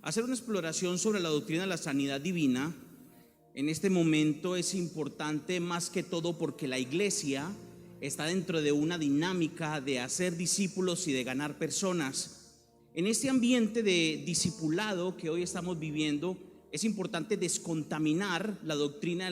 hacer una exploración sobre la doctrina de la sanidad divina en este momento es importante, más que todo porque la iglesia está dentro de una dinámica de hacer discípulos y de ganar personas. En este ambiente de discipulado que hoy estamos viviendo, es importante descontaminar la doctrina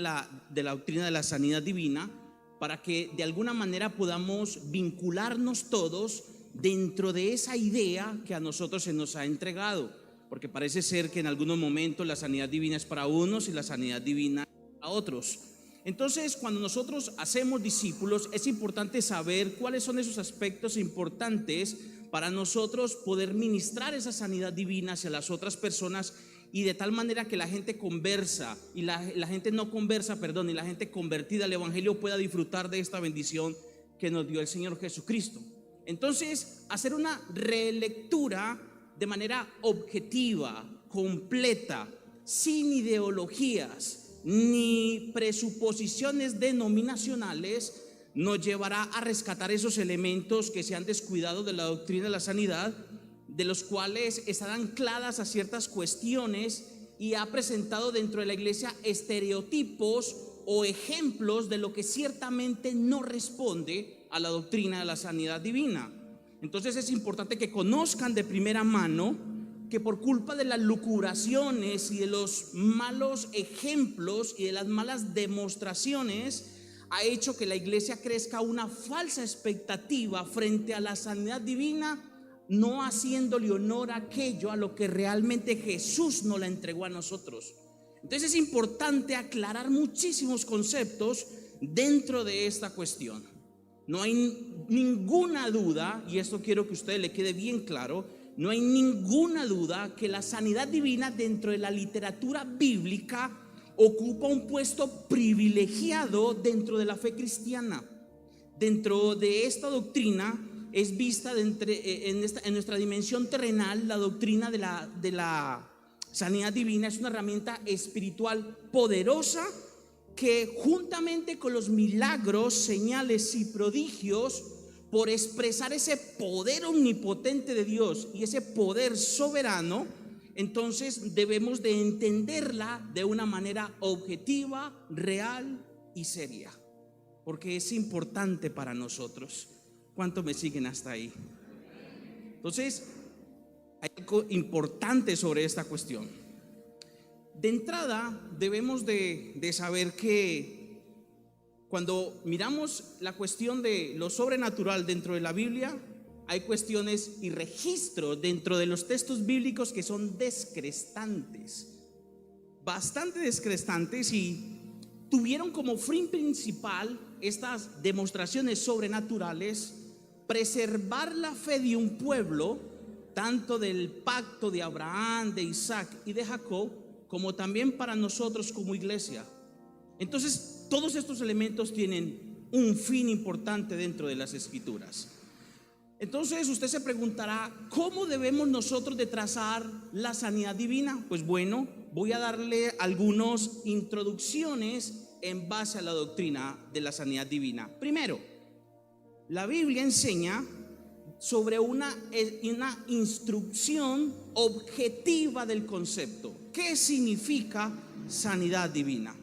de la sanidad divina para que de alguna manera podamos vincularnos todos dentro de esa idea que a nosotros se nos ha entregado. Porque parece ser que en algunos momentos la sanidad divina es para unos y la sanidad divina es para otros. Entonces, cuando nosotros hacemos discípulos, es importante saber cuáles son esos aspectos importantes para nosotros poder ministrar esa sanidad divina hacia las otras personas, y de tal manera que la gente conversa y la gente no conversa, y la gente convertida al evangelio pueda disfrutar de esta bendición que nos dio el Señor Jesucristo. Entonces, hacer una relectura de manera objetiva, completa, sin ideologías ni presuposiciones denominacionales, nos llevará a rescatar esos elementos que se han descuidado de la doctrina de la sanidad, de los cuales están ancladas a ciertas cuestiones, y ha presentado dentro de la iglesia estereotipos o ejemplos de lo que ciertamente no responde a la doctrina de la sanidad divina. Entonces es importante que conozcan de primera mano que por culpa de las lucubraciones y de los malos ejemplos y de las malas demostraciones, ha hecho que la iglesia crezca una falsa expectativa frente a la sanidad divina, no haciéndole honor a aquello a lo que realmente Jesús nos la entregó a nosotros. Entonces es importante aclarar muchísimos conceptos dentro de esta cuestión. No hay ninguna duda, y esto quiero que a ustedes le quede bien claro, no hay ninguna duda que la sanidad divina dentro de la literatura bíblica ocupa un puesto privilegiado dentro de la fe cristiana. Dentro de esta doctrina es vista en nuestra dimensión terrenal. La doctrina de la sanidad divina es una herramienta espiritual poderosa que, juntamente con los milagros, señales y prodigios, por expresar ese poder omnipotente de Dios y ese poder soberano, entonces debemos de entenderla de una manera objetiva, real y seria, porque es importante para nosotros. ¿Cuánto me siguen hasta ahí? Entonces, hay algo importante sobre esta cuestión. De entrada, debemos de saber que cuando miramos la cuestión de lo sobrenatural dentro de la Biblia, hay cuestiones y registros dentro de los textos bíblicos que son descrestantes, bastante descrestantes, y tuvieron como fin principal estas demostraciones sobrenaturales preservar la fe de un pueblo, tanto del pacto de Abraham, de Isaac y de Jacob, como también para nosotros como iglesia. Entonces, todos estos elementos tienen un fin importante dentro de las escrituras. Entonces usted se preguntará, ¿cómo debemos nosotros de trazar la sanidad divina? Pues bueno, voy a darle algunas introducciones en base a la doctrina de la sanidad divina. Primero, la Biblia enseña sobre una instrucción objetiva del concepto. ¿Qué significa sanidad divina?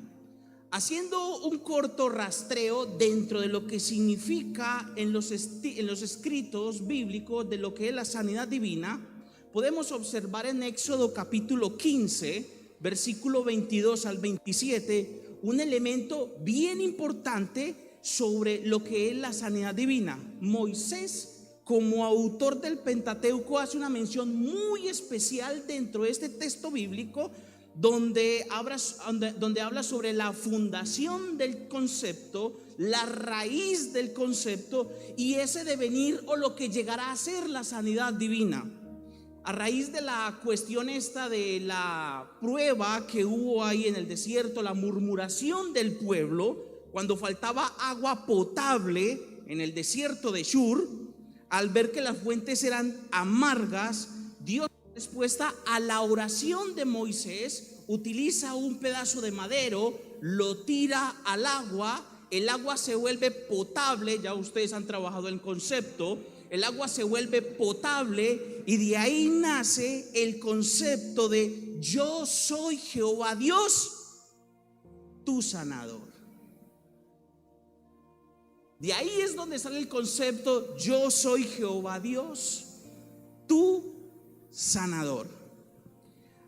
Haciendo un corto rastreo dentro de lo que significa en los escritos bíblicos de lo que es la sanidad divina, podemos observar en Éxodo capítulo 15, versículo 22 al 27, un elemento bien importante sobre lo que es la sanidad divina. Moisés, como autor del Pentateuco, hace una mención muy especial dentro de este texto bíblico, donde habla sobre la fundación del concepto, la raíz del concepto y ese devenir o lo que llegará a ser la sanidad divina. A raíz de la cuestión esta de la prueba que hubo ahí en el desierto, la murmuración del pueblo cuando faltaba agua potable en el desierto de Shur, al ver que las fuentes eran amargas, Dios, en respuesta a la oración de Moisés, utiliza un pedazo de madero, lo tira al agua, el agua se vuelve potable. Ya ustedes han trabajado el concepto, el agua se vuelve potable y de ahí nace el concepto de yo soy Jehová Dios, tu sanador. De ahí es donde sale el concepto yo soy Jehová Dios, tu sanador.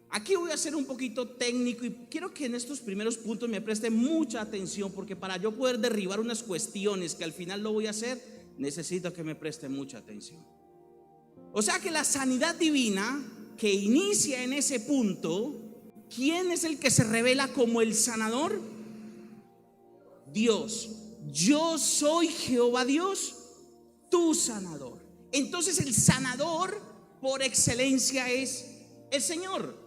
Aquí voy a ser un poquito técnico y quiero que en estos primeros puntos me preste mucha atención, porque para yo poder derribar unas cuestiones que al final lo voy a hacer, necesito que me preste mucha atención. O sea que la sanidad divina que inicia en ese punto, ¿quién es el que se revela como el sanador? Dios. Yo soy Jehová Dios, tu sanador. Entonces el sanador por excelencia es el Señor.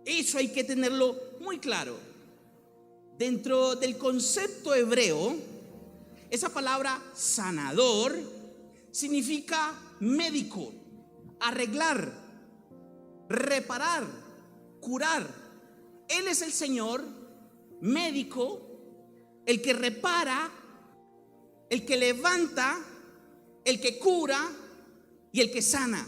Eso hay que tenerlo muy claro. Dentro del concepto hebreo, esa palabra sanador significa médico, arreglar, reparar, curar. Él es el Señor médico, el que repara, el que levanta, el que cura y el que sana.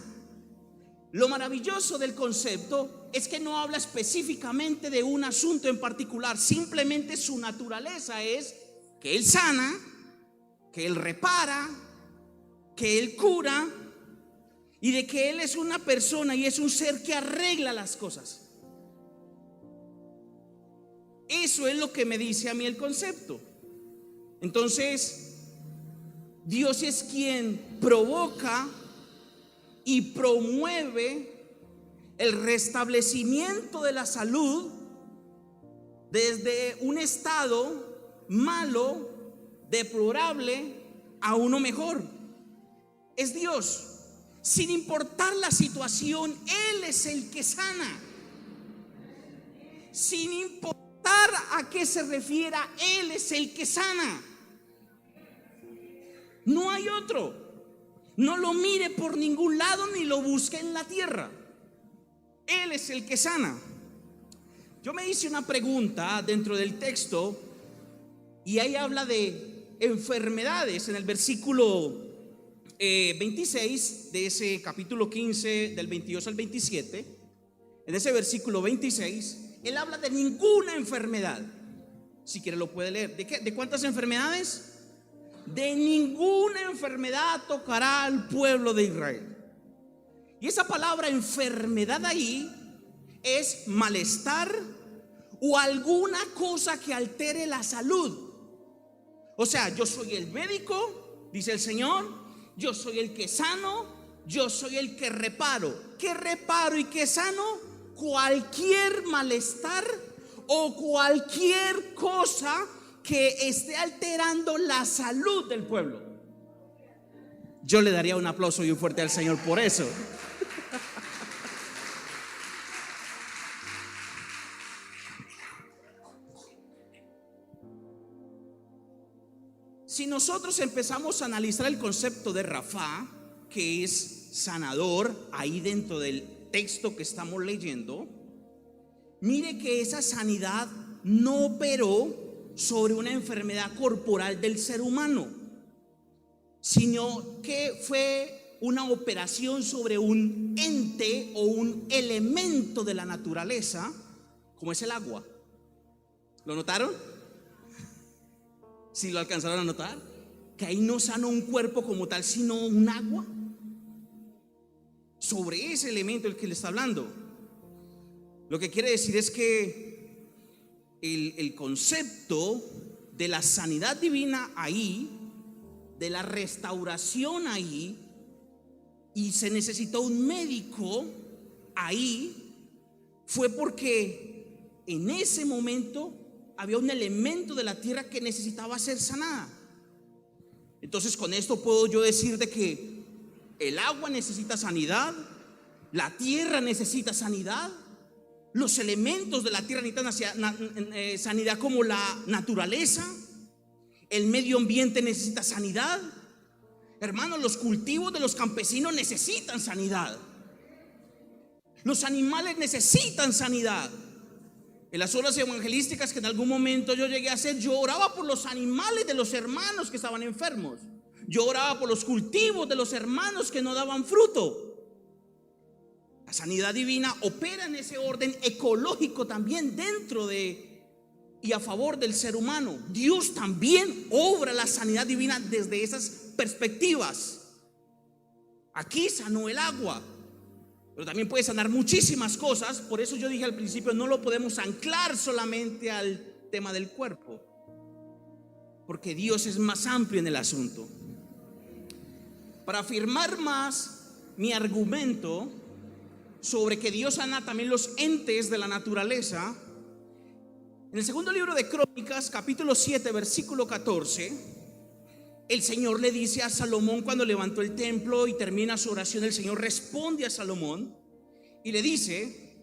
Lo maravilloso del concepto es que no habla específicamente de un asunto en particular, simplemente su naturaleza es que Él sana, que Él repara, que Él cura y de que Él es una persona y es un ser que arregla las cosas. Eso es lo que me dice a mí el concepto. Entonces, Dios es quien provoca y promueve el restablecimiento de la salud desde un estado malo, deplorable, a uno mejor. Es Dios. Sin importar la situación, Él es el que sana. Sin importar a qué se refiera, Él es el que sana. No hay otro. No lo mire por ningún lado ni lo busque en la tierra. Él es el que sana. Yo me hice una pregunta dentro del texto y ahí habla de enfermedades en el versículo 26 de ese capítulo 15, del 22 al 27. En ese versículo 26 él habla de ninguna enfermedad. Si quiere lo puede leer. ¿De cuántas enfermedades? De ninguna enfermedad tocará al pueblo de Israel. Y esa palabra enfermedad ahí es malestar o alguna cosa que altere la salud. O sea, yo soy el médico, dice el Señor, yo soy el que sano, yo soy el que reparo. ¿Qué reparo y qué sano? Cualquier malestar o cualquier cosa que esté alterando la salud del pueblo. Yo le daría un aplauso y un fuerte al Señor por eso. Si nosotros empezamos a analizar el concepto de Rafa, que es sanador, ahí dentro del texto que estamos leyendo, mire que esa sanidad no operó sobre una enfermedad corporal del ser humano, sino que fue una operación sobre un ente o un elemento de la naturaleza, como es el agua. ¿Lo notaron? ¿Sí lo alcanzaron a notar? Que ahí no sanó un cuerpo como tal, sino un agua. Sobre ese elemento el que le está hablando. Lo que quiere decir es que el concepto de la sanidad divina ahí, de la restauración ahí, y se necesitó un médico ahí, fue porque en ese momento había un elemento de la tierra que necesitaba ser sanada. Entonces con esto puedo yo decir de que el agua necesita sanidad, la tierra necesita sanidad, los elementos de la tierra necesitan sanidad, como la naturaleza, el medio ambiente necesita sanidad. Hermanos, los cultivos de los campesinos necesitan sanidad, los animales necesitan sanidad. En las horas evangelísticas que en algún momento yo llegué a hacer, yo oraba por los animales de los hermanos que estaban enfermos. Yo oraba por los cultivos de los hermanos que no daban fruto. La sanidad divina opera en ese orden ecológico también dentro de y a favor del ser humano. Dios también obra la sanidad divina desde esas perspectivas. Aquí sanó el agua, pero también puede sanar muchísimas cosas. Por eso yo dije al principio, no lo podemos anclar solamente al tema del cuerpo, porque Dios es más amplio en el asunto. Para afirmar más mi argumento sobre que Dios sana también los entes de la naturaleza, en el segundo libro de Crónicas, capítulo 7, versículo 14, el Señor le dice a Salomón cuando levantó el templo y termina su oración. El Señor responde a Salomón y le dice: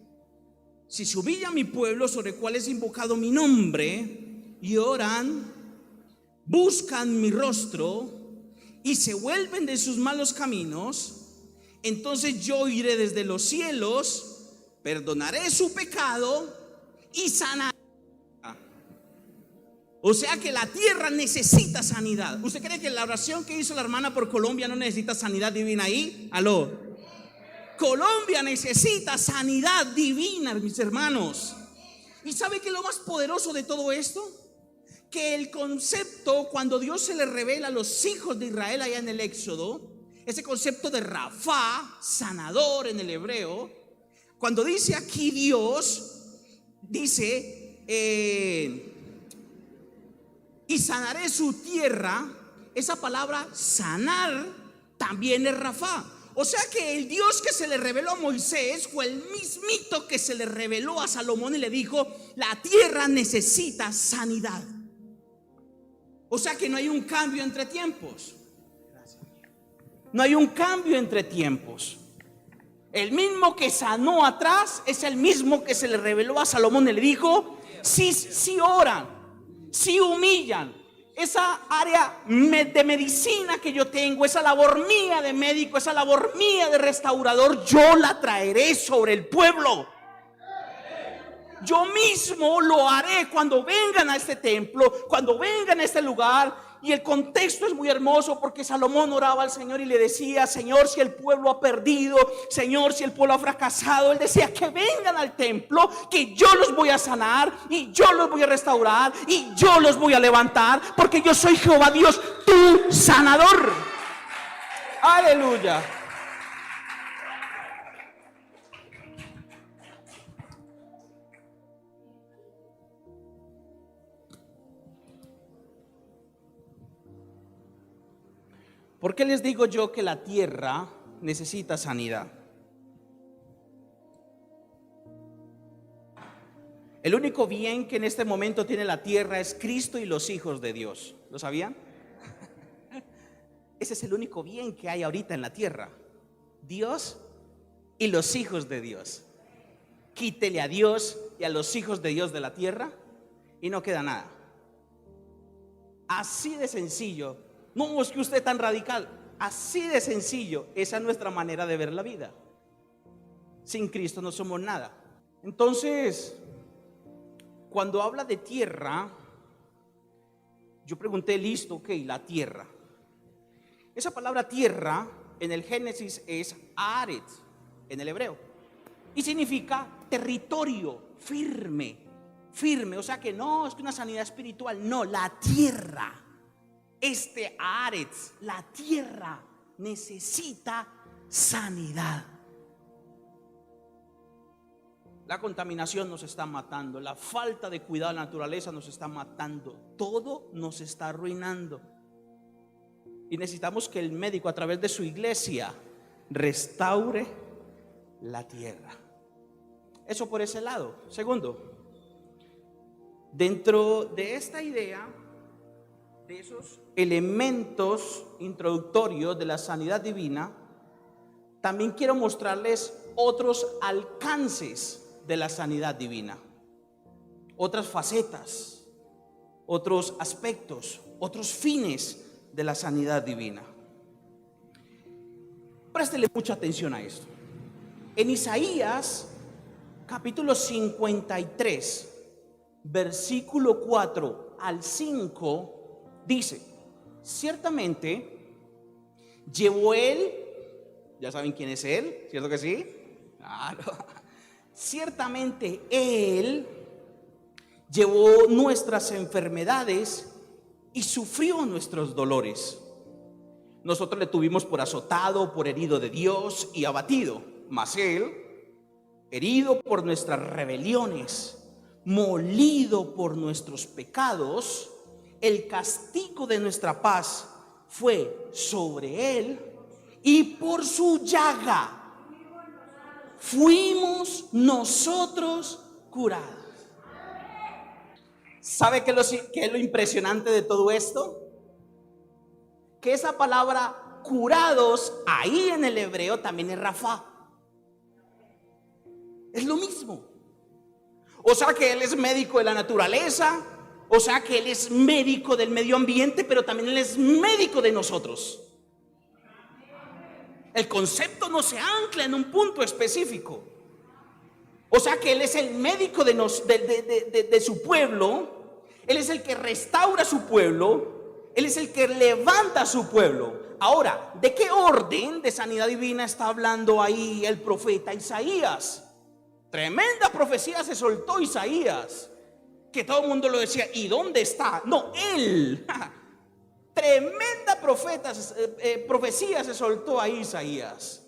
si se humilla mi pueblo sobre el cual es invocado mi nombre, y oran, buscan mi rostro y se vuelven de sus malos caminos, entonces yo iré desde los cielos, perdonaré su pecado y sanaré. O sea que la tierra necesita sanidad. ¿Usted cree que la oración que hizo la hermana por Colombia no necesita sanidad divina ahí? Aló. Colombia necesita sanidad divina, mis hermanos. ¿Y sabe qué es lo más poderoso de todo esto? Que el concepto, cuando Dios se le revela a los hijos de Israel allá en el Éxodo, ese concepto de Rafá, sanador en el hebreo, cuando dice aquí Dios, dice y sanaré su tierra, esa palabra sanar también es Rafá. O sea que el Dios que se le reveló a Moisés fue el mismito que se le reveló a Salomón y le dijo: la tierra necesita sanidad. O sea que no hay un cambio entre tiempos. No hay un cambio entre tiempos. El mismo que sanó atrás es el mismo que se le reveló a Salomón y le dijo: si oran, si humillan, esa área de medicina que yo tengo, esa labor mía de médico, esa labor mía de restaurador, yo la traeré sobre el pueblo. Yo mismo lo haré cuando vengan a este templo, cuando vengan a este lugar. Y el contexto es muy hermoso, porque Salomón oraba al Señor y le decía: Señor, si el pueblo ha perdido, Señor, si el pueblo ha fracasado, él decía: que vengan al templo, que yo los voy a sanar y yo los voy a restaurar y yo los voy a levantar, porque yo soy Jehová Dios, tu sanador. Aleluya. ¿Por qué les digo yo que la tierra necesita sanidad? El único bien que en este momento tiene la tierra es Cristo y los hijos de Dios. ¿Lo sabían? Ese es el único bien que hay ahorita en la tierra: Dios y los hijos de Dios. Quítele a Dios y a los hijos de Dios de la tierra y no queda nada. Así de sencillo. No es que usted tan radical. Así de sencillo. Esa es nuestra manera de ver la vida. Sin Cristo no somos nada. Entonces, cuando habla de tierra, yo pregunté: listo, ok, la tierra. Esa palabra tierra en el Génesis es Haaretz en el hebreo, y significa territorio, firme, firme. O sea que no es que una sanidad espiritual, no, la tierra. Haaretz, la tierra necesita sanidad. La contaminación nos está matando, la falta de cuidado de la naturaleza nos está matando, todo nos está arruinando. Y necesitamos que el médico, a través de su iglesia, restaure la tierra. Eso por ese lado. Segundo, dentro de esta idea, de esos elementos introductorios de la sanidad divina, también quiero mostrarles otros alcances de la sanidad divina, otras facetas, otros aspectos, otros fines de la sanidad divina. Préstele mucha atención a esto. En Isaías capítulo 53, versículo 4 al 5, dice: ciertamente Llevó Él, ya saben quién es Él, ¿cierto que sí? Claro. Ciertamente Él llevó nuestras enfermedades y sufrió nuestros dolores. Nosotros le tuvimos por azotado, por herido de Dios y abatido. Mas Él, herido por nuestras rebeliones, molido por nuestros pecados, el castigo de nuestra paz fue sobre Él, y por su llaga fuimos nosotros curados. ¿Sabe qué es lo impresionante de todo esto? Que esa palabra curados ahí en el hebreo también es Rafa. Es lo mismo. O sea que Él es médico de la naturaleza, o sea que Él es médico del medio ambiente, pero también Él es médico de nosotros. El concepto no se ancla en un punto específico. O sea que Él es el médico de su pueblo. Él es el que restaura su pueblo. Él es el que levanta a su pueblo. Ahora, ¿de qué orden de sanidad divina está hablando ahí el profeta Isaías? Tremenda profecía se soltó Isaías, que todo el mundo lo decía, ¿y dónde está? No, Él. Tremenda profecía se soltó ahí Isaías.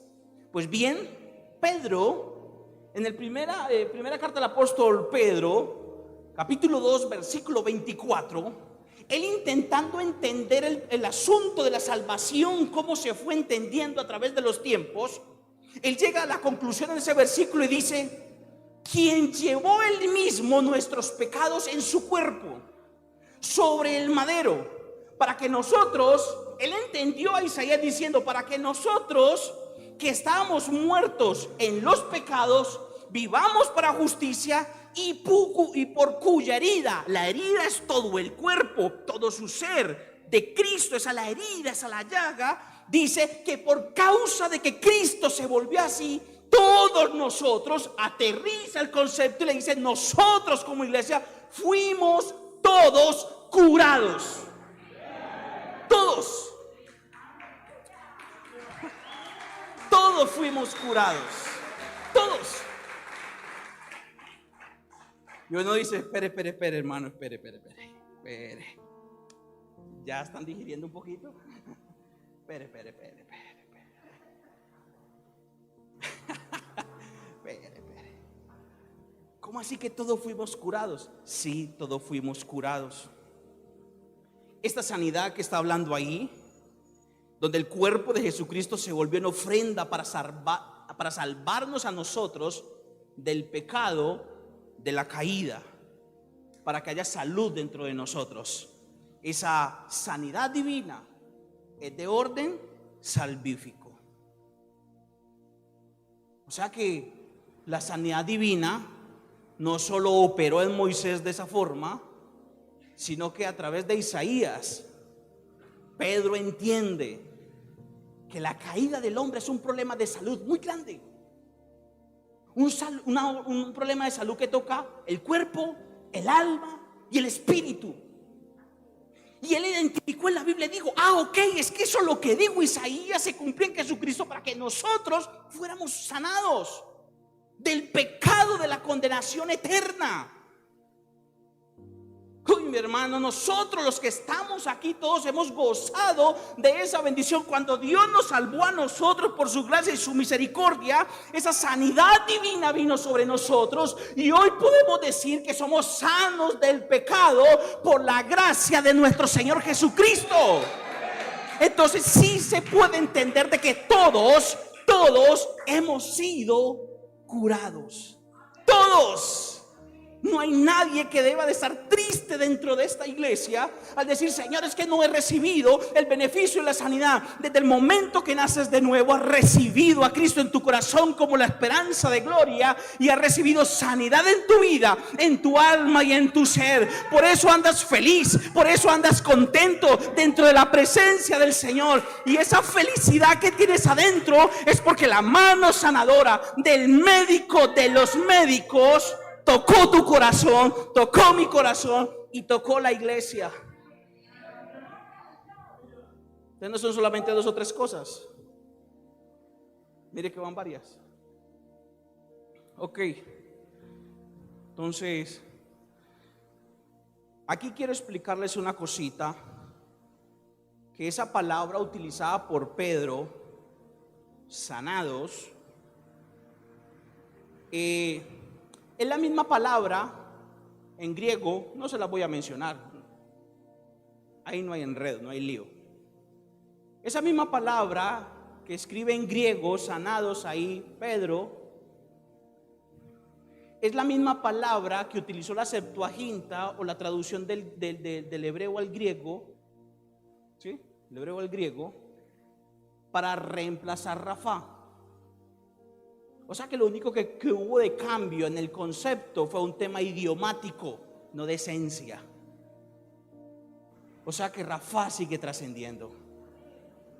Pues bien, Pedro, en la primera carta del apóstol Pedro, capítulo 2, versículo 24, él intentando entender el asunto de la salvación, cómo se fue entendiendo a través de los tiempos, él llega a la conclusión en ese versículo y dice: quien llevó él mismo nuestros pecados en su cuerpo sobre el madero, para que nosotros, él entendió a Isaías diciendo, para que nosotros que estábamos muertos en los pecados, vivamos para justicia, y por cuya herida, la herida es todo el cuerpo, todo su ser de Cristo, esa la herida, esa la llaga, dice que por causa de que Cristo se volvió así, todos nosotros, aterriza el concepto y le dice, nosotros como iglesia fuimos todos curados. Todos fuimos curados. Todos. Y uno dice, espere, hermano, espere. ¿Ya están digiriendo un poquito? Espere. ¿Cómo así que todos fuimos curados? Sí, todos fuimos curados. Esta sanidad que está hablando ahí, donde el cuerpo de Jesucristo se volvió en ofrenda para salvarnos a nosotros del pecado, de la caída, para que haya salud dentro de nosotros. Esa sanidad divina es de orden salvífico. O sea que la sanidad divina no solo operó en Moisés de esa forma, sino que a través de Isaías, Pedro entiende que la caída del hombre es un problema de salud muy grande. Un problema de salud que toca el cuerpo, el alma y el espíritu. Y él identificó en la Biblia y dijo, ok, es que eso lo que dijo Isaías se cumplió en Jesucristo para que nosotros fuéramos sanados del pecado, de la condenación eterna. Uy, mi hermano, nosotros los que estamos aquí todos hemos gozado de esa bendición. Cuando Dios nos salvó a nosotros por su gracia y su misericordia, esa sanidad divina vino sobre nosotros, y hoy podemos decir que somos sanos del pecado por la gracia de nuestro Señor Jesucristo. Entonces sí se puede entender de que todos hemos sido curados. Todos. No hay nadie que deba de estar triste dentro de esta iglesia al decir, Señor, es que no he recibido el beneficio de la sanidad. Desde el momento que naces de nuevo, has recibido a Cristo en tu corazón como la esperanza de gloria, y has recibido sanidad en tu vida, en tu alma y en tu ser. Por eso andas feliz, por eso andas contento dentro de la presencia del Señor. Y esa felicidad que tienes adentro es porque la mano sanadora del médico de los médicos tocó tu corazón, tocó mi corazón y tocó la iglesia. Entonces no son solamente dos o tres cosas. Mire que van varias. Ok. Entonces, aquí quiero explicarles una cosita. Que esa palabra utilizada por Pedro, sanados, es la misma palabra en griego. No se la voy a mencionar. Ahí no hay enredo, no hay lío. Esa misma palabra que escribe en griego, sanados, ahí Pedro, es la misma palabra que utilizó la Septuaginta o la traducción del hebreo al griego, ¿sí? El hebreo al griego, para reemplazar Rafa. O sea que lo único que hubo de cambio en el concepto fue un tema idiomático, no de esencia. O sea que Rafa sigue trascendiendo.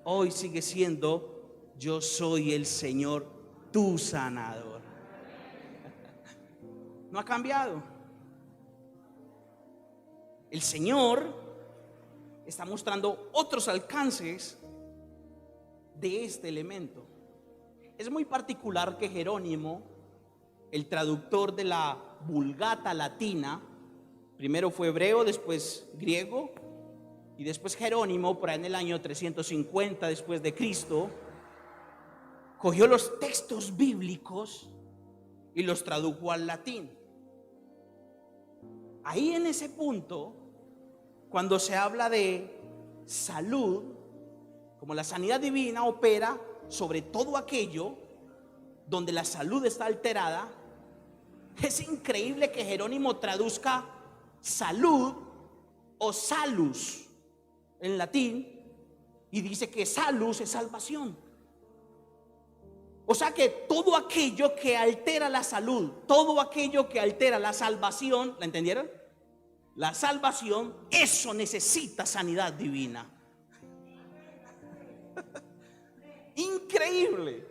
Hoy sigue siendo: yo soy el Señor, tu sanador. No ha cambiado. El Señor está mostrando otros alcances de este elemento. Es muy particular que Jerónimo, el traductor de la Vulgata latina, primero fue hebreo, después griego, y después Jerónimo, por ahí en el año 350 después de Cristo, cogió los textos bíblicos y los tradujo al latín. Ahí en ese punto, cuando se habla de salud, como la sanidad divina opera sobre todo aquello donde la salud está alterada, es increíble que Jerónimo traduzca salud o salus en latín y dice que salus es salvación. O sea que todo aquello que altera la salud, todo aquello que altera la salvación, ¿la entendieron? La salvación, eso necesita sanidad divina. Increíble.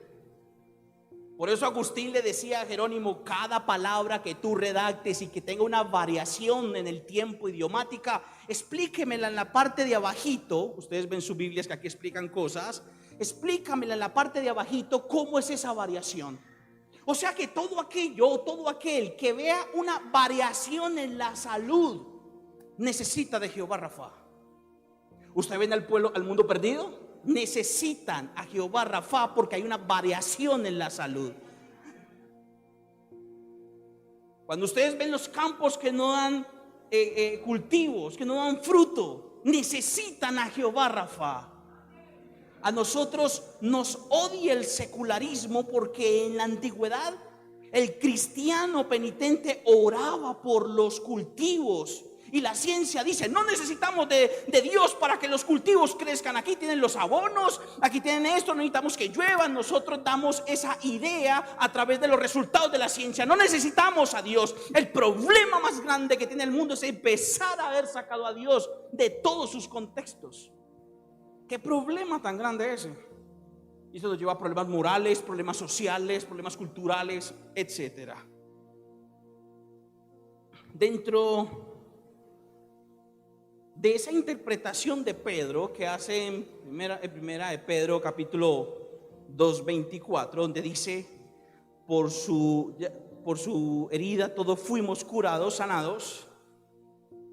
Por eso Agustín le decía a Jerónimo: cada palabra que tú redactes y que tenga una variación en el tiempo idiomática, explíquemela en la parte de abajito. Ustedes ven sus Biblias que aquí explican cosas. Explícamela en la parte de abajito cómo es esa variación. O sea que todo aquello, todo aquel que vea una variación en la salud necesita de Jehová Rafa. ¿Usted ven al pueblo, al mundo perdido? Necesitan a Jehová Rafa porque hay una variación en la salud. Cuando ustedes ven los campos que no dan cultivos, que no dan fruto, necesitan a Jehová Rafa. A nosotros nos odia el secularismo porque en la antigüedad el cristiano penitente oraba por los cultivos. Y la ciencia dice: no necesitamos de Dios para que los cultivos crezcan. Aquí tienen los abonos, aquí tienen esto, no necesitamos que llueva. Nosotros damos esa idea a través de los resultados de la ciencia. No necesitamos a Dios. El problema más grande que tiene el mundo es empezar a haber sacado a Dios de todos sus contextos. ¿Qué problema tan grande ese? Y eso nos lleva a problemas morales, problemas sociales, problemas culturales, etcétera. Dentro de esa interpretación de Pedro que hace en primera de Pedro capítulo 2:24, donde dice: por su herida todos fuimos curados, sanados,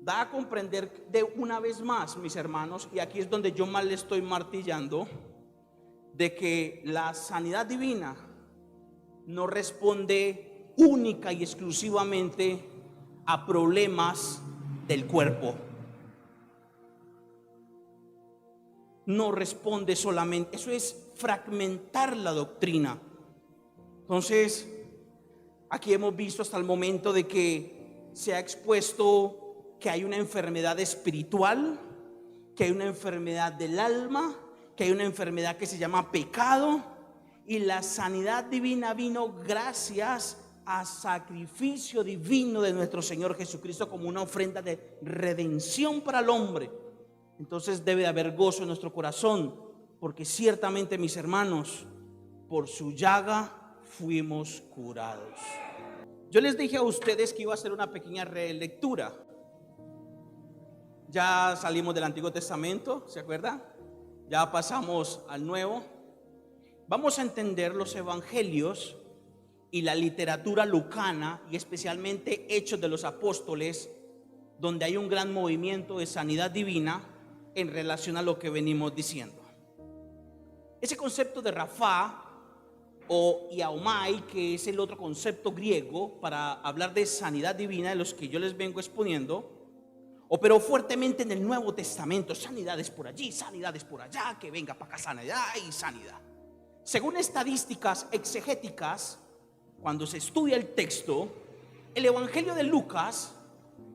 da a comprender de una vez más, mis hermanos, y aquí es donde yo más le estoy martillando, de que la sanidad divina no responde única y exclusivamente a problemas del cuerpo. No responde solamente, eso es fragmentar la doctrina. Entonces, aquí hemos visto hasta el momento de que se ha expuesto que hay una enfermedad espiritual, que hay una enfermedad del alma, que hay una enfermedad que se llama pecado, y la sanidad divina vino gracias a sacrificio divino de nuestro Señor Jesucristo como una ofrenda de redención para el hombre. Entonces debe de haber gozo en nuestro corazón, porque ciertamente, mis hermanos, por su llaga fuimos curados. Yo les dije a ustedes que iba a hacer una pequeña relectura. Ya salimos del Antiguo Testamento, ¿se acuerdan? Ya pasamos al Nuevo. Vamos a entender los evangelios y la literatura lucana, y especialmente Hechos de los Apóstoles, donde hay un gran movimiento de sanidad divina en relación a lo que venimos diciendo. Ese concepto de Rafa o iaomai, que es el otro concepto griego para hablar de sanidad divina, de los que yo les vengo exponiendo, operó fuertemente en el Nuevo Testamento. Sanidades por allí, sanidades por allá, que venga para acá sanidad y sanidad. Según estadísticas exegéticas, cuando se estudia el texto, el Evangelio de Lucas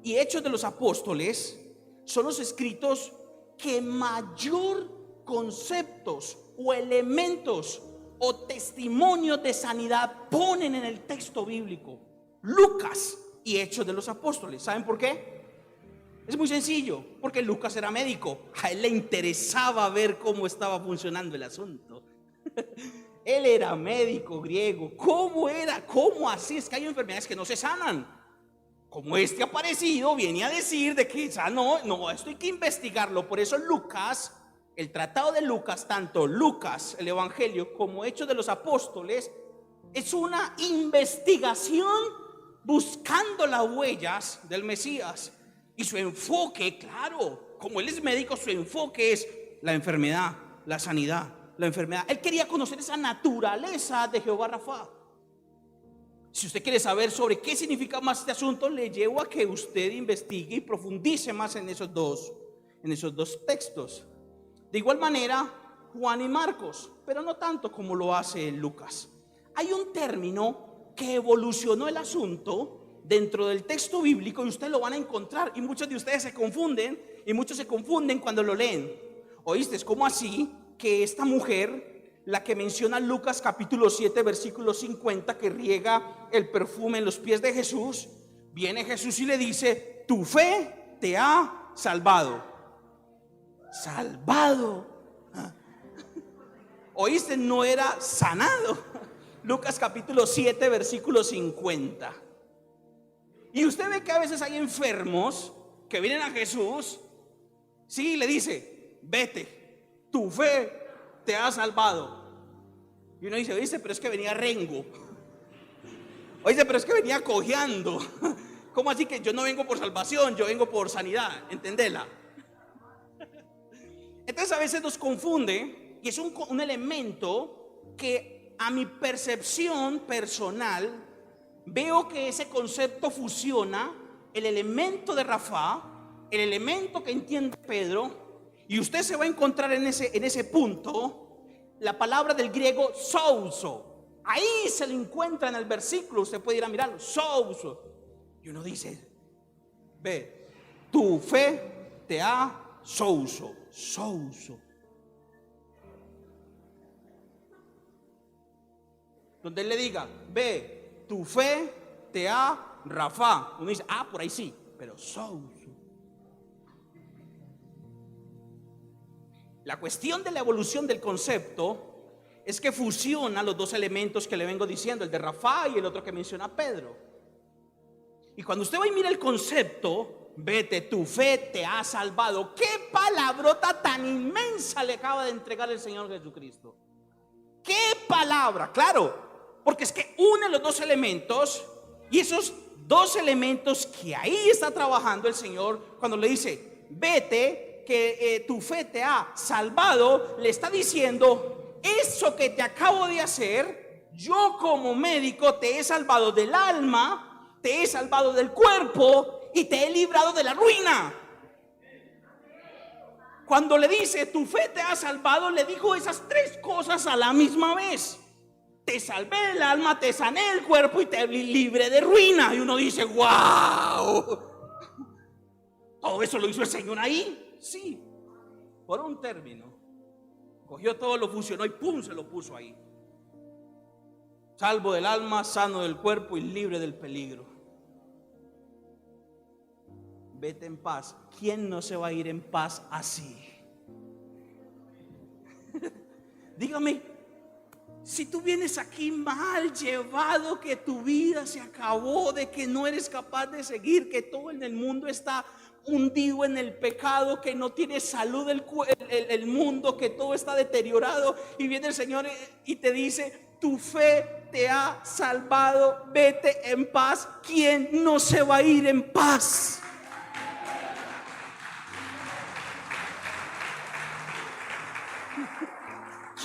y Hechos de los Apóstoles son los escritos que mayor conceptos o elementos o testimonios de sanidad ponen en el texto bíblico. Lucas y Hechos de los Apóstoles. ¿Saben por qué? Es muy sencillo, porque Lucas era médico. A él le interesaba ver cómo estaba funcionando el asunto. Él era médico griego. ¿Cómo era? ¿Cómo así? Es que hay enfermedades que no se sanan. Como este aparecido viene a decir de que no, esto hay que investigarlo. Por eso Lucas, el tratado de Lucas, tanto Lucas, el Evangelio, como Hechos de los Apóstoles, es una investigación buscando las huellas del Mesías. Y su enfoque, claro, como él es médico, su enfoque es la enfermedad, la sanidad, la enfermedad. Él quería conocer esa naturaleza de Jehová Rafa. Si usted quiere saber sobre qué significa más este asunto, le llevo a que usted investigue y profundice más en esos dos textos. De igual manera, Juan y Marcos, pero no tanto como lo hace Lucas. Hay un término que evolucionó el asunto dentro del texto bíblico, y ustedes lo van a encontrar, y muchos de ustedes se confunden, y muchos se confunden cuando lo leen. ¿Oíste? Es como así que esta mujer, la que menciona Lucas capítulo 7 versículo 50, que riega el perfume en los pies de Jesús, viene Jesús y le dice: tu fe te ha salvado. Salvado. ¿Oíste? No era sanado. Lucas capítulo 7 versículo 50. Y usted ve que a veces hay enfermos que vienen a Jesús, sí, le dice: vete, tu fe te ha salvado. Y uno dice: oíste, pero es que venía rengo. Oíste, pero es que venía cojeando. ¿Cómo así que yo no vengo por salvación, yo vengo por sanidad? Entendela. Entonces a veces nos confunde, y es un elemento que a mi percepción personal veo que ese concepto fusiona el elemento de Rafa, el elemento que entiende Pedro, y usted se va a encontrar en ese punto la palabra del griego souso. Ahí se le encuentra en el versículo, usted puede ir a mirarlo, souso. Y uno dice: ve, tu fe te ha souso. Donde él le diga: ve, tu fe te ha Rafa. Uno dice: ah, por ahí sí, pero souso. La cuestión de la evolución del concepto es que fusiona los dos elementos que le vengo diciendo, el de Rafa y el otro que menciona Pedro. Y cuando usted va y mira el concepto, vete, tu fe te ha salvado. ¿Qué palabrota tan inmensa le acaba de entregar el Señor Jesucristo? ¿Qué palabra? Claro, porque es que une los dos elementos, y esos dos elementos que ahí está trabajando el Señor cuando le dice: vete, que tu fe te ha salvado, le está diciendo: eso que te acabo de hacer, yo como médico te he salvado del alma, te he salvado del cuerpo y te he librado de la ruina. Cuando le dice: tu fe te ha salvado, le dijo esas tres cosas a la misma vez. Te salvé del alma, te sané el cuerpo y te libré de ruina. Y uno dice: wow, todo eso lo hizo el Señor ahí. Sí, por un término. Cogió todo, lo fusionó y pum, se lo puso ahí. Salvo del alma, sano del cuerpo y libre del peligro. Vete en paz. ¿Quién no se va a ir en paz así? Dígame, si tú vienes aquí mal llevado, que tu vida se acabó, de que no eres capaz de seguir, que todo en el mundo está hundido en el pecado, que no tiene salud el mundo, que todo está deteriorado, y viene el Señor y te dice: tu fe te ha salvado, vete en paz. ¿Quién no se va a ir en paz?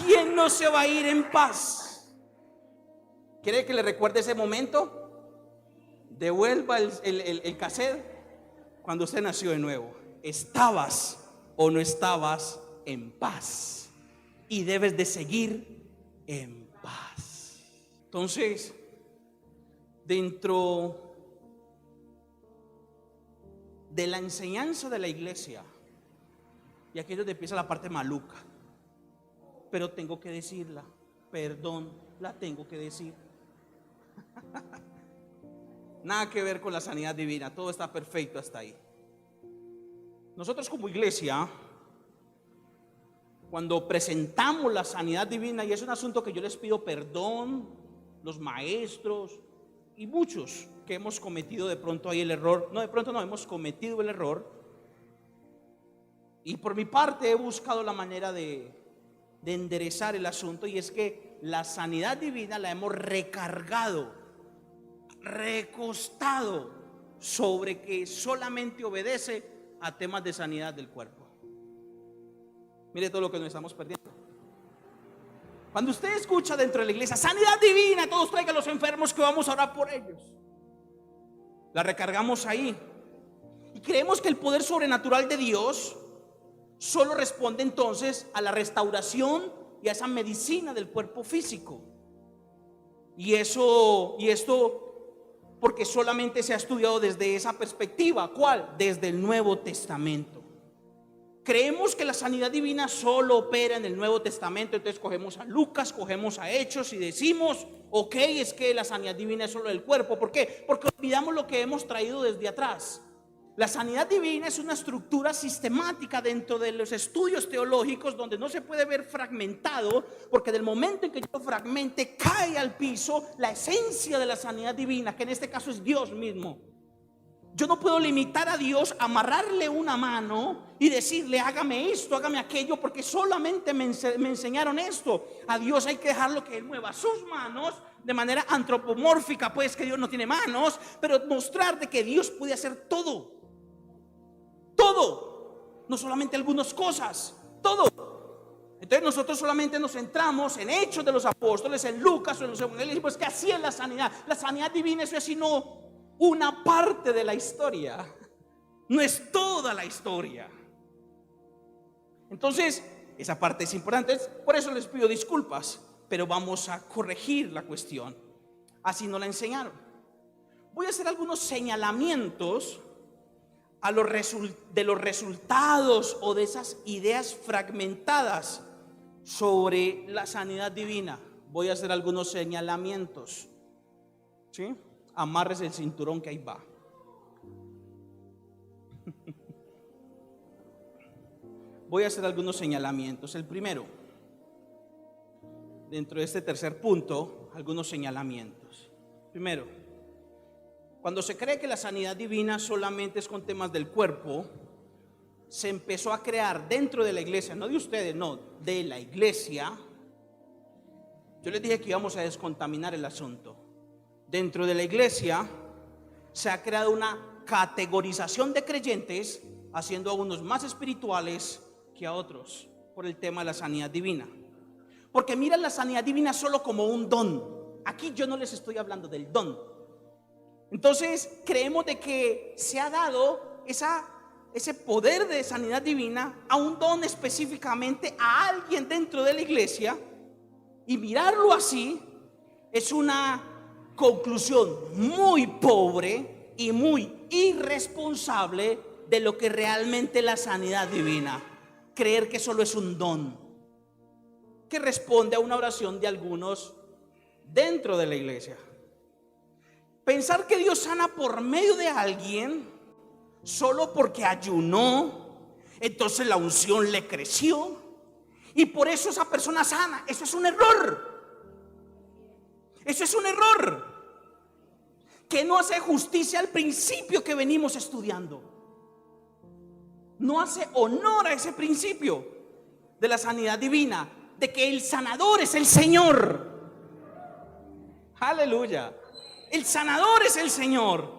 ¿Quién no se va a ir en paz? ¿Quiere que le recuerde ese momento? Devuelva el cassette cuando usted nació de nuevo. ¿Estabas o no estabas en paz? Y debes de seguir en paz. Entonces, dentro de la enseñanza de la iglesia, y aquí es donde empieza la parte maluca, pero tengo que decirla, perdón, la tengo que decir. Nada que ver con la sanidad divina, todo está perfecto hasta ahí. Nosotros como iglesia, cuando presentamos la sanidad divina, y es un asunto que yo les pido perdón, los maestros y muchos que hemos cometido de pronto ahí el error, hemos cometido el error, y por mi parte he buscado la manera de enderezar el asunto, y es que la sanidad divina la hemos recargado, recostado sobre que solamente obedece a temas de sanidad del cuerpo. Mire todo lo que nos estamos perdiendo. Cuando usted escucha dentro de la iglesia sanidad divina, todos traigan a los enfermos que vamos a orar por ellos, la recargamos ahí y creemos que el poder sobrenatural de Dios solo responde entonces a la restauración y a esa medicina del cuerpo físico. Y esto porque solamente se ha estudiado desde esa perspectiva. ¿Cuál? Desde el Nuevo Testamento. Creemos que la sanidad divina solo opera en el Nuevo Testamento. Entonces cogemos a Lucas, cogemos a Hechos y decimos: ok, es que la sanidad divina es solo del cuerpo. ¿Por qué? Porque olvidamos lo que hemos traído desde atrás. La sanidad divina es una estructura sistemática dentro de los estudios teológicos, donde no se puede ver fragmentado, porque del momento en que yo fragmente, cae al piso la esencia de la sanidad divina, que en este caso es Dios mismo. Yo no puedo limitar a Dios, amarrarle una mano y decirle: hágame esto, hágame aquello, porque solamente me enseñaron esto. A Dios hay que dejarlo que Él mueva sus manos de manera antropomórfica, pues que Dios no tiene manos, pero mostrar de que Dios puede hacer todo. Todo, no solamente algunas cosas, todo. Entonces nosotros solamente nos centramos en Hechos de los Apóstoles, en Lucas o en los Evangelios, pues que así es la sanidad. La sanidad divina eso es sino una parte de la historia, no es toda la historia. Entonces esa parte es importante, por eso les pido disculpas, pero vamos a corregir la cuestión. Así nos la enseñaron. Voy a hacer algunos señalamientos de los resultados o de esas ideas fragmentadas sobre la sanidad divina. Voy a hacer algunos señalamientos, ¿sí? Amárrese el cinturón que ahí va. Voy a hacer algunos señalamientos. El primero, dentro de este tercer punto, algunos señalamientos. Primero, cuando se cree que la sanidad divina solamente es con temas del cuerpo, se empezó a crear dentro de la iglesia, no de ustedes, no, de la iglesia. Yo les dije que íbamos a descontaminar el asunto. Dentro de la iglesia se ha creado una categorización de creyentes, haciendo a unos más espirituales que a otros por el tema de la sanidad divina. Porque miran la sanidad divina solo como un don. Aquí yo no les estoy hablando del don. Entonces creemos de que se ha dado ese poder de sanidad divina a un don específicamente a alguien dentro de la iglesia, y mirarlo así es una conclusión muy pobre y muy irresponsable de lo que realmente es la sanidad divina. Creer que solo es un don que responde a una oración de algunos dentro de la iglesia. Pensar que Dios sana por medio de alguien solo porque ayunó, entonces la unción le creció y por eso esa persona sana. Eso es un error. Eso es un error que no hace justicia al principio que venimos estudiando. no hace honor a ese principio de la sanidad divina, de que el sanador es el Señor. Aleluya. El sanador es el Señor.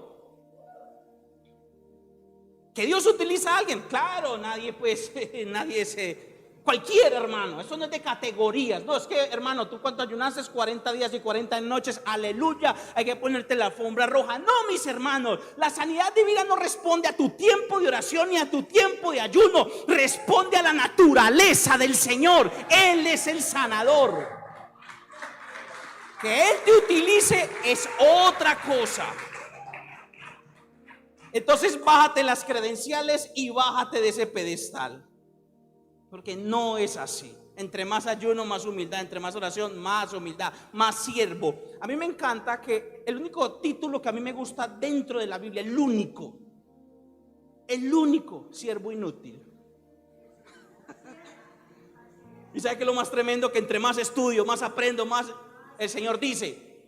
Que Dios utiliza a alguien, claro, nadie cualquier hermano, eso no es de categorías. No, es que hermano, tú cuando ayunaste 40 días y 40 noches, aleluya, hay que ponerte la alfombra roja. No, mis hermanos, la sanidad divina no responde a tu tiempo de oración ni a tu tiempo de ayuno, responde a la naturaleza del Señor. Él es el sanador. Que Él te utilice es otra cosa. Entonces bájate las credenciales y bájate de ese pedestal, porque no es así. Entre más ayuno, más humildad. Entre más oración, más humildad, más siervo. A mí me encanta que el único título que a mí me gusta dentro de la Biblia, el único, siervo inútil. Y sabe que lo más tremendo, que entre más estudio, más aprendo, más el Señor dice: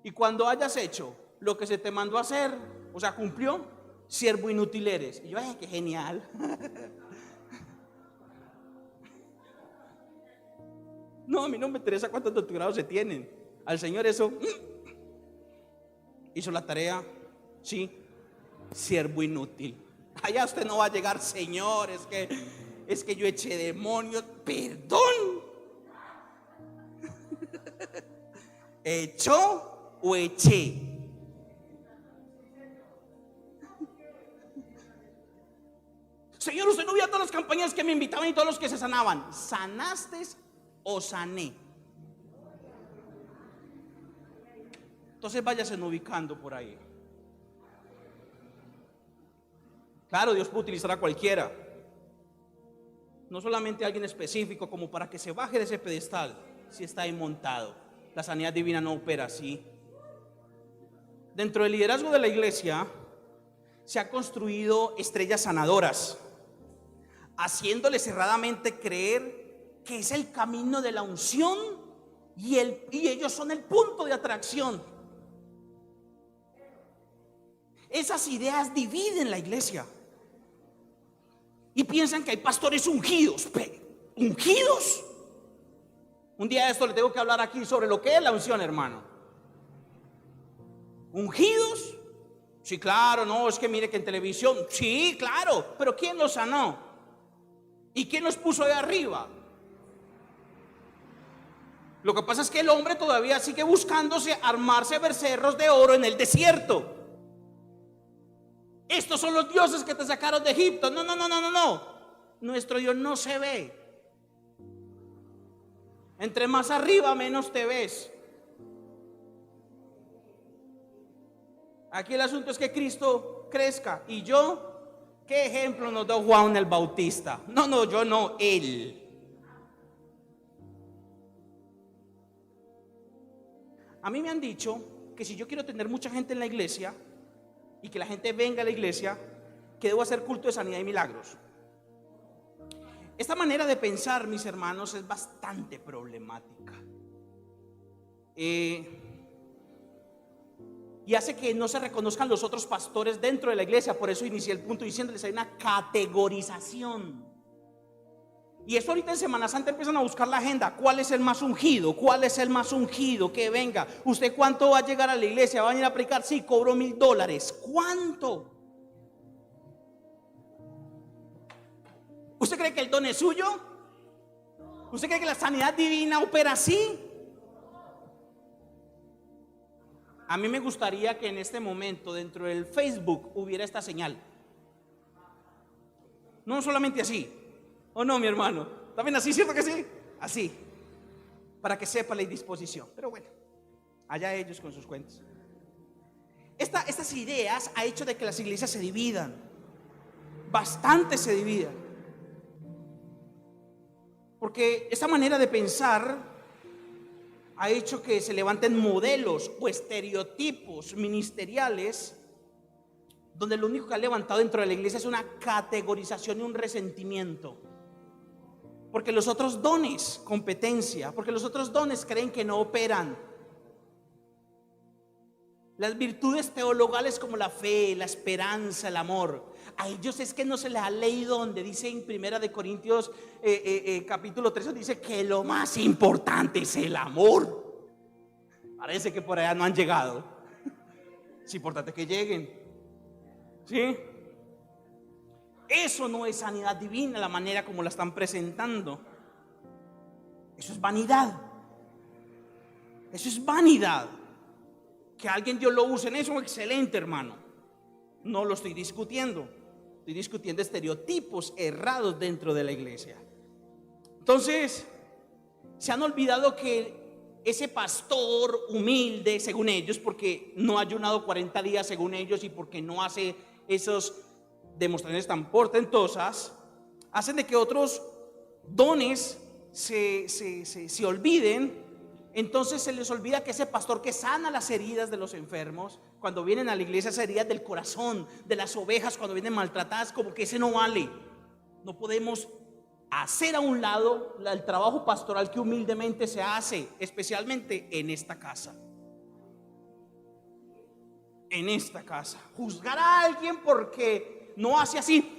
y cuando hayas hecho lo que se te mandó a hacer, o sea, cumplió, siervo inútil eres. Y yo, ay, qué genial. No, a mí no me interesa cuántos doctorados se tienen. Al Señor eso, hizo la tarea, sí, siervo inútil. Allá usted no va a llegar: Señor, es que yo eché demonios. Perdón. ¿Echó o eché? Señor, usted no vio a todas las campañas que me invitaban y todos los que se sanaban. ¿Sanaste o sané? Entonces váyase ubicando por ahí. Claro, Dios puede utilizar a cualquiera, no solamente a alguien específico, como para que se baje de ese pedestal si está ahí montado. La sanidad divina no opera así. Dentro del liderazgo de la iglesia se han construido estrellas sanadoras, haciéndoles erradamente creer que es el camino de la unción y ellos son el punto de atracción. Esas ideas dividen la iglesia y piensan que hay pastores ungidos. ¿Ungidos? Un día de esto le tengo que hablar aquí sobre lo que es la unción, hermano. ¿Ungidos? Sí, claro, no, es que mire que en televisión, sí, claro, pero ¿quién los sanó? ¿Y quién los puso ahí arriba? Lo que pasa es que el hombre todavía sigue buscándose armarse becerros de oro en el desierto. Estos son los dioses que te sacaron de Egipto. No. Nuestro Dios no se ve. Entre más arriba, menos te ves. Aquí el asunto es que Cristo crezca. Y yo, ¿qué ejemplo nos da Juan el Bautista? No, yo no, él. A mí me han dicho que si yo quiero tener mucha gente en la iglesia y que la gente venga a la iglesia, que debo hacer culto de sanidad y milagros. Esta manera de pensar, mis hermanos, es bastante problemática. Y hace que no se reconozcan los otros pastores dentro de la iglesia. Por eso inicié el punto diciéndoles: hay una categorización. Y eso ahorita en Semana Santa empiezan a buscar la agenda. ¿Cuál es el más ungido? ¿Cuál es el más ungido? Que venga. ¿Usted cuánto va a llegar a la iglesia? ¿Va a venir a predicar? Sí, cobro $1,000. ¿Cuánto? ¿Usted cree que el don es suyo? ¿Usted cree que la sanidad divina opera así? A mí me gustaría que en este momento dentro del Facebook hubiera esta señal. No solamente así. ¿O no, mi hermano? ¿También así, cierto que sí? Así, para que sepa la indisposición. Pero bueno, allá ellos con sus cuentos. Estas ideas ha hecho de que las iglesias se dividan. Bastante se dividan. Porque esta manera de pensar ha hecho que se levanten modelos o estereotipos ministeriales, donde lo único que ha levantado dentro de la iglesia es una categorización y un resentimiento. Porque los otros dones, competencia, porque los otros dones creen que no operan. Las virtudes teologales como la fe, la esperanza, el amor, A ellos es que no se les ha leído donde dice en Primera de Corintios capítulo 13, dice que lo más importante es el amor. Parece que por allá no han llegado. Es importante que lleguen. ¿Sí? Eso no es sanidad divina, la manera como la están presentando. Eso es vanidad. Eso es vanidad. Que alguien Dios lo use en eso, excelente, hermano. No lo estoy discutiendo. Estoy discutiendo estereotipos errados dentro de la iglesia. Entonces, se han olvidado que ese pastor humilde, según ellos, porque no ha ayunado 40 días según ellos y porque no hace esas demostraciones tan portentosas, hacen de que otros dones se olviden. Entonces se les olvida que ese pastor que sana las heridas de los enfermos, cuando vienen a la iglesia, esas heridas del corazón, de las ovejas cuando vienen maltratadas, como que ese no vale. No podemos hacer a un lado el trabajo pastoral que humildemente se hace, especialmente en esta casa. En esta casa. Juzgar a alguien porque no hace así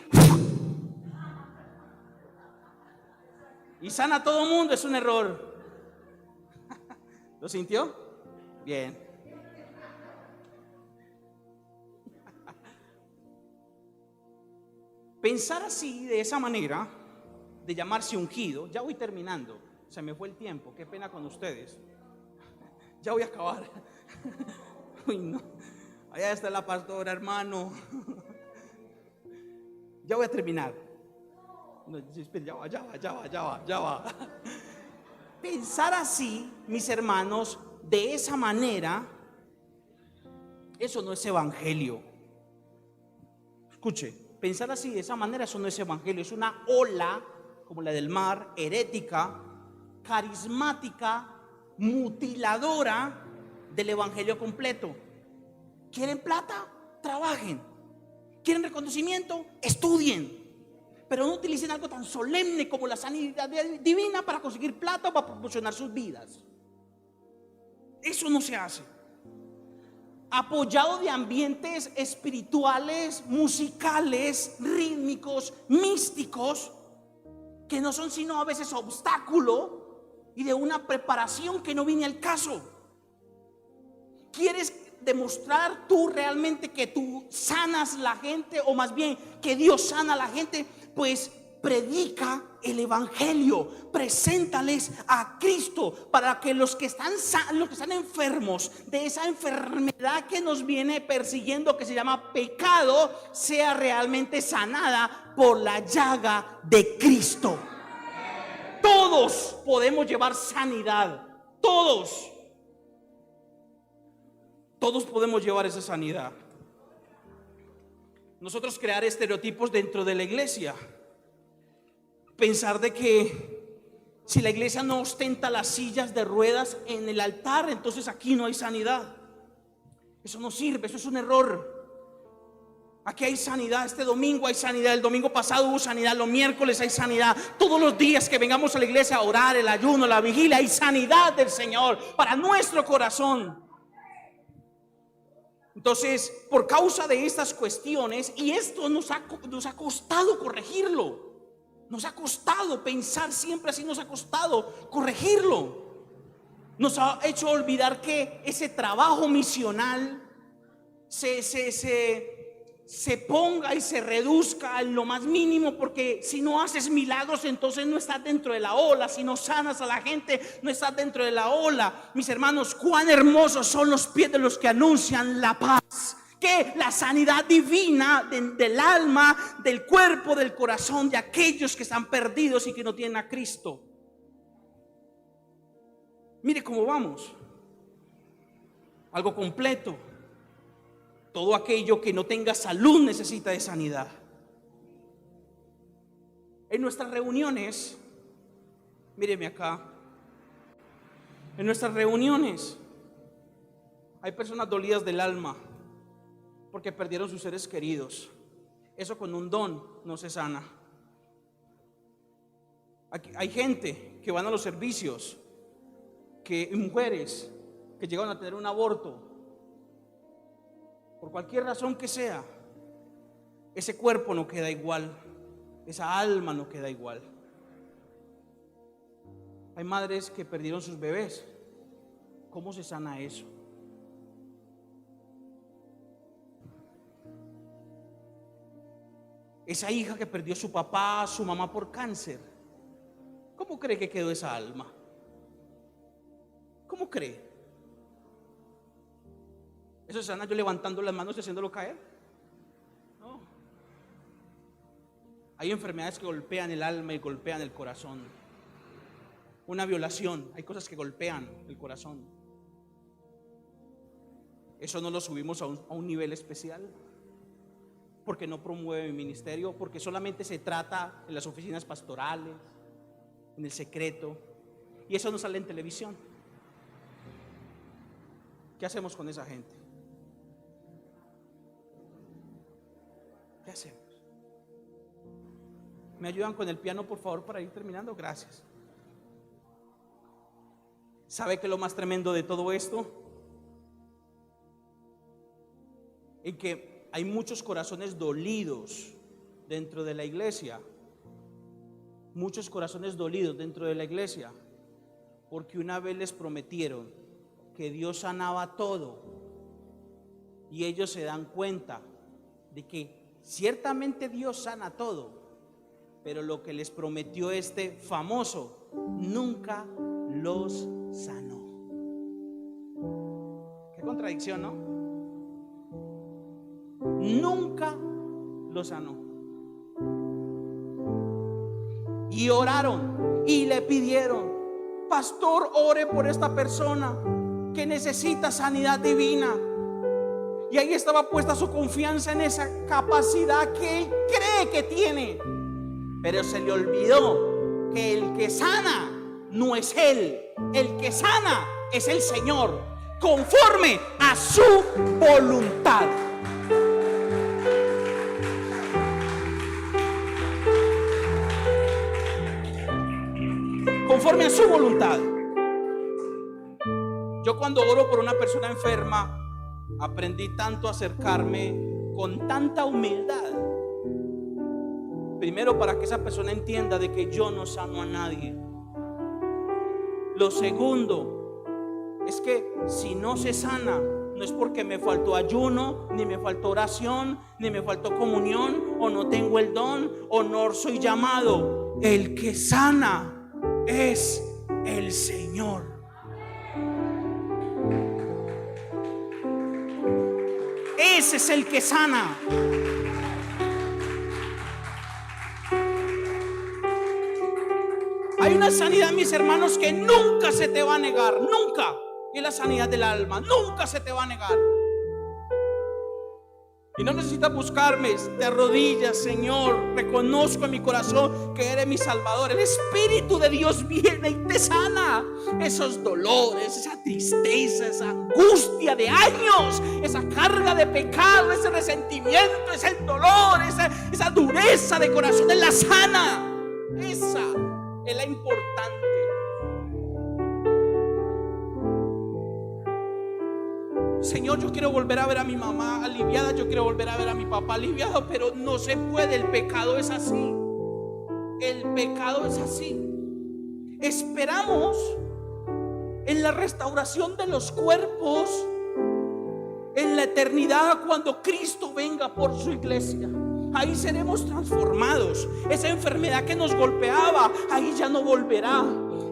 y sana a todo mundo es un error. ¿Lo sintió? Bien. Pensar así, de esa manera, de llamarse ungido, ya voy terminando, se me fue el tiempo, qué pena con ustedes. Ya voy a acabar. Uy, no. Allá está la pastora, hermano. Ya voy a terminar. No, ya va. Pensar así, mis hermanos, de esa manera, eso no es evangelio. Escuche, pensar así de esa manera, eso no es evangelio. Es una ola, como la del mar, herética, carismática, mutiladora del evangelio completo. ¿Quieren plata? Trabajen. ¿Quieren reconocimiento? Estudien. Pero no utilicen algo tan solemne como la sanidad divina para conseguir plata o para promocionar sus vidas. Eso no se hace. Apoyado de ambientes espirituales, musicales, rítmicos, místicos, que no son sino a veces obstáculo, y de una preparación que no viene al caso. ¿Quieres demostrar tú realmente que tú sanas la gente, o más bien que Dios sana a la gente? Pues predica el evangelio, preséntales a Cristo, para que los que están enfermos de esa enfermedad que nos viene persiguiendo, que se llama pecado, sea realmente sanada por la llaga de Cristo. Todos podemos llevar sanidad, todos podemos llevar esa sanidad. Nosotros crear estereotipos dentro de la iglesia, pensar de que si la iglesia no ostenta las sillas de ruedas en el altar, entonces aquí no hay sanidad. Eso no sirve, eso es un error. Aquí hay sanidad, este domingo hay sanidad, el domingo pasado hubo sanidad, los miércoles hay sanidad, todos los días que vengamos a la iglesia a orar, el ayuno, la vigilia, hay sanidad del Señor para nuestro corazón. Entonces, por causa de estas cuestiones, y esto nos ha costado corregirlo, nos ha costado pensar siempre así, nos ha costado corregirlo, nos ha hecho olvidar que ese trabajo misional se ponga y se reduzca en lo más mínimo, porque si no haces milagros, entonces no estás dentro de la ola. Si no sanas a la gente, no estás dentro de la ola. Mis hermanos, cuán hermosos son los pies de los que anuncian la paz, que la sanidad divina del alma, del cuerpo, del corazón de aquellos que están perdidos y que no tienen a Cristo. Mire cómo vamos, algo completo. Todo aquello que no tenga salud necesita de sanidad. En nuestras reuniones, míreme acá, en nuestras reuniones hay personas dolidas del alma porque perdieron sus seres queridos. Eso con un don no se sana. Aquí hay gente que van a los servicios, mujeres que llegan a tener un aborto por cualquier razón que sea, ese cuerpo no queda igual, esa alma no queda igual. Hay madres que perdieron sus bebés. ¿Cómo se sana eso? Esa hija que perdió a su papá, a su mamá por cáncer, ¿cómo cree que quedó esa alma? ¿Cómo cree? ¿Eso se sana yo levantando las manos y haciéndolo caer? No. Hay enfermedades que golpean el alma y golpean el corazón. Una violación, hay cosas que golpean el corazón. Eso no lo subimos a un nivel especial, porque no promueve mi ministerio, porque solamente se trata en las oficinas pastorales, en el secreto, y eso no sale en televisión. ¿Qué hacemos con esa gente? ¿Qué hacemos? ¿Me ayudan con el piano, por favor, para ir terminando? Gracias. ¿Sabe qué es lo más tremendo de todo esto? En que hay muchos corazones dolidos dentro de la iglesia. Muchos corazones dolidos dentro de la iglesia, porque una vez les prometieron que Dios sanaba todo, y ellos se dan cuenta de que ciertamente Dios sana todo, pero lo que les prometió este famoso nunca los sanó. Qué contradicción, ¿no? Nunca los sanó. Y oraron y le pidieron: pastor, ore por esta persona que necesita sanidad divina. Y ahí estaba puesta su confianza en esa capacidad que él cree que tiene. Pero se le olvidó que el que sana no es él, el que sana es el Señor, conforme a su voluntad. Conforme a su voluntad. Yo cuando oro por una persona enferma, aprendí tanto a acercarme con tanta humildad. Primero, para que esa persona entienda de que yo no sano a nadie. Lo segundo es que si no se sana, no es porque me faltó ayuno, ni me faltó oración, ni me faltó comunión, o no tengo el don, o no soy llamado. El que sana es el Señor. Ese es el que sana. Hay una sanidad, mis hermanos, que nunca se te va a negar, nunca. Y es la sanidad del alma, nunca se te va a negar. Y no necesitas buscarme, de rodillas: Señor, reconozco en mi corazón que eres mi Salvador. El Espíritu de Dios viene y te sana esos dolores, esa tristeza, esa angustia de años, esa carga de pecado, ese resentimiento, ese dolor, esa dureza de corazón. Él la sana. Esa es la importante. Señor, yo quiero volver a ver a mi mamá aliviada, yo quiero volver a ver a mi papá aliviado, pero no se puede. El pecado es así. El pecado es así. Esperamos en la restauración de los cuerpos en la eternidad, cuando Cristo venga por su iglesia. Ahí seremos transformados. Esa enfermedad que nos golpeaba, ahí ya no volverá.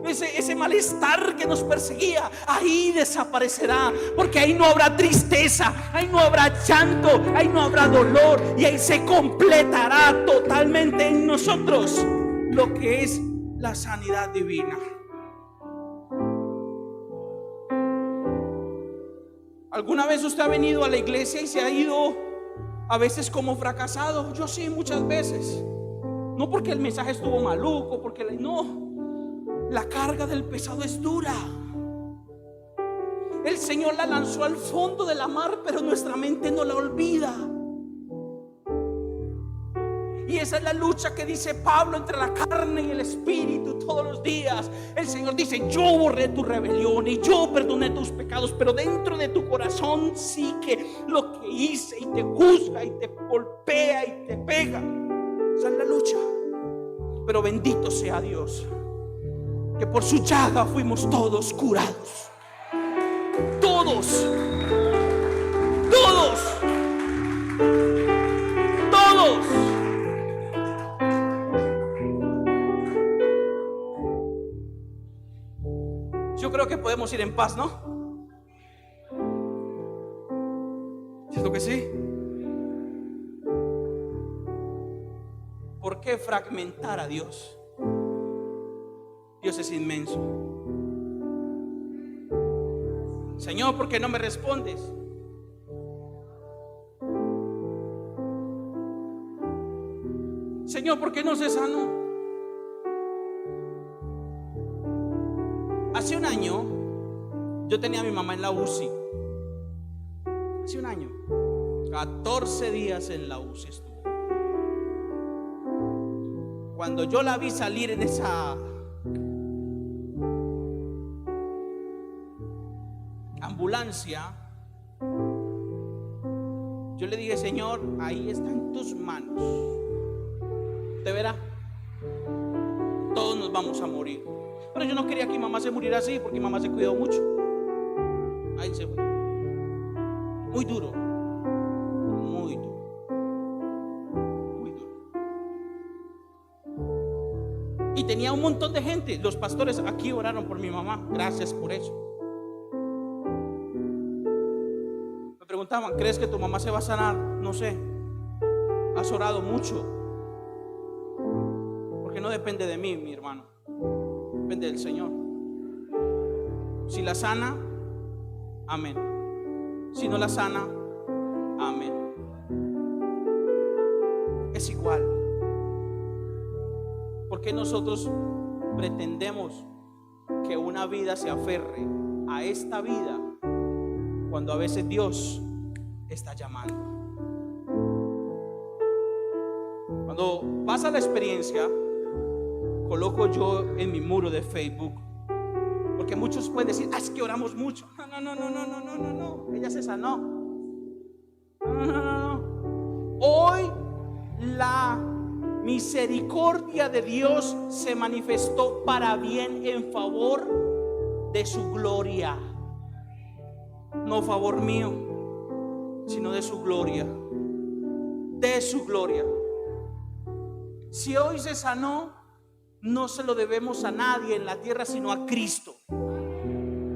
Ese malestar que nos perseguía, ahí desaparecerá, porque ahí no habrá tristeza, ahí no habrá llanto, ahí no habrá dolor, y ahí se completará totalmente en nosotros lo que es la sanidad divina. ¿Alguna vez usted ha venido a la iglesia y se ha ido a veces como fracasado? Yo sí, muchas veces. No porque el mensaje estuvo maluco, porque no. La carga del pesado es dura. El Señor la lanzó al fondo de la mar, pero nuestra mente no la olvida. Y esa es la lucha que dice Pablo entre la carne y el espíritu todos los días. El Señor dice: yo borré tu rebelión y yo perdoné tus pecados, pero dentro de tu corazón sí que lo que hice, y te juzga y te golpea y te pega. Esa es la lucha. Pero bendito sea Dios, que por su llaga fuimos todos curados. Todos. Yo creo que podemos ir en paz, ¿no? ¿Cierto que sí? ¿Por qué fragmentar a Dios? Dios es inmenso. Señor, ¿por qué no me respondes? Señor, ¿por qué no se sanó? Hace un año yo tenía a mi mamá en la UCI. Hace un año, 14 días en la UCI estuvo. Cuando yo la vi salir en esa ambulancia, yo le dije: Señor, ahí está en tus manos. Te verá, todos nos vamos a morir. Pero yo no quería que mi mamá se muriera así, porque mi mamá se cuidó mucho. Ahí se fue. Muy duro. Muy duro. Muy duro. Y tenía un montón de gente. Los pastores aquí oraron por mi mamá. Gracias por eso. Me preguntaban: ¿crees que tu mamá se va a sanar? No sé. Has orado mucho. Porque no depende de mí, mi hermano. Depende del Señor. Si la sana, amén. Si no la sana, amén. Es igual. Porque nosotros pretendemos que una vida se aferre a esta vida cuando a veces Dios está llamando? Cuando pasa la experiencia, coloco yo en mi muro de Facebook, porque muchos pueden decir: es que oramos mucho. No, ella se sanó. No. Hoy la misericordia de Dios se manifestó para bien, en favor de su gloria. No favor mío, sino de su gloria. De su gloria. Si hoy se sanó, no se lo debemos a nadie en la tierra, sino a Cristo.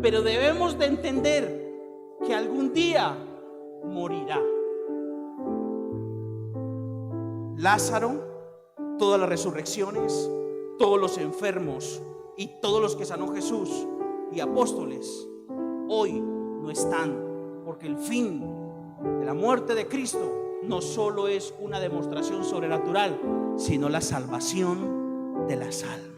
Pero debemos de entender que algún día morirá. Lázaro, todas las resurrecciones, todos los enfermos y todos los que sanó Jesús y apóstoles, hoy no están, porque el fin de la muerte de Cristo no solo es una demostración sobrenatural, sino la salvación de las almas.